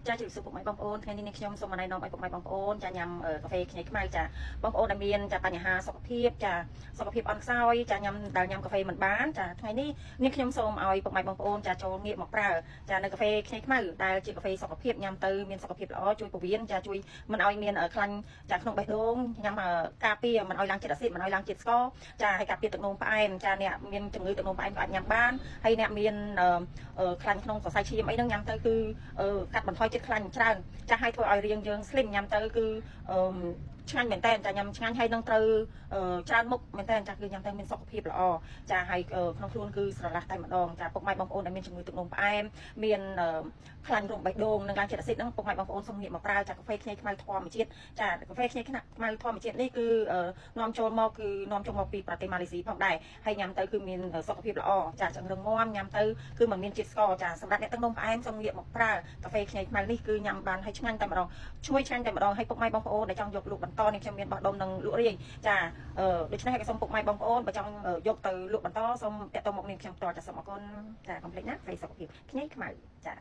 ចាជម្រាបសួរពុកម៉ែបងប្អូនថ្ងៃនេះខ្ញុំសូមណែនាំឲ្យពុកម៉ែបងប្អូនចាញ៉ាំកាហ្វេខ្ញីខ្មៅចាបងប្អូនដែលមានចាបញ្ហាសុខភាពចាសុខភាពអន់ខ្សោយចាញ៉ាំកាហ្វេមិនបានចាថ្ងៃនេះនេះខ្ញុំសូមឲ្យពុកម៉ែបងប្អូនចាចូលងាកមកប្រើចានៅកាហ្វេខ្ញីខ្មៅដែលជាកាហ្វេសុខភាពញ៉ាំទៅមានសុខភាពល្អជួយពោះវៀនចាជួយមិនឲ្យមានខ្លាញ់ចាក្នុងបេះដូងញ៉ាំការពារមិនឲ្យឡើងជាតិអាស៊ីតមិនឲ្យឡើងជាតិស្ករចាហើយការពារទឹកនោមផ្អែមចាអ្នកមានជំងឺទឹកនោមផ្អែមក៏អាចញ៉ាំបានហើយអ្នកមានខ្លាញ់ក្នុងសរសៃឈាមអីហ្នឹងញ៉ាំទៅគឺកាត់បន្ថយជាតិខ្លាញ់ច្រើនចាស់ឲ្យធ្វើឲ្យរាងយើង slim ញ៉ាំទៅគឺឆ្ងាញ់មែនតើចាញ៉ាំឆ្ងាញ់ហើយនឹងត្រូវច្រើនមុខមែនតើចាគឺញ៉ាំទៅមានសុខភាពល្អចាហើយក្នុងខ្លួនគឺស្រឡះតែម្ដងចាពុកម៉ែបងប្អូនដែលមានជំងឺទឹកនោមផ្អែមមានខ្លាញ់រោគបេះដូងនិងឡើងជាតិអាស៊ីតហ្នឹងពុកម៉ែបងប្អូនសូមងាកមកប្រើចាកាហ្វេខ្ញីខ្មៅធម្មជាតិចាកាហ្វេខ្ញីខ្មៅធម្មជាតិនេះគឺនាំចូលមកពីប្រទេសម៉ាឡេស៊ីផងដែរហើយញ៉ាំទៅគឺមានសុខភាពល្អចាចង្រឹងមាំញ៉ាំទៅគឺមិនមានជាតិស្ករចាសម្រាប់អ្នកទឹកនោមផ្អែមសូមងាកមកប្រើកាហ្វេខ្ញីខ្មៅនេះគឺញ៉ាំបានហើយឆ្ងាញ់តែម្ដងឈ្ងុយឆ្ងាញ់តែម្ដងហើយពុកម៉ែបងប្អូនដែលចង់យកលក់បន្តនេះខ្ញុំមានបោះដុំនិងលក់រាយចាដូច្នេះហើយសូមពុកម៉ែបងប្អូនបើចង់យកទៅលក់បន្តសូមតាក់ទងមកនាងខ្ញុំផ្ទាល់ចាសូមអរគុណចាកុំភ្លេចណាកាហ្វេសុខភាពខ្ញីខ្មៅចា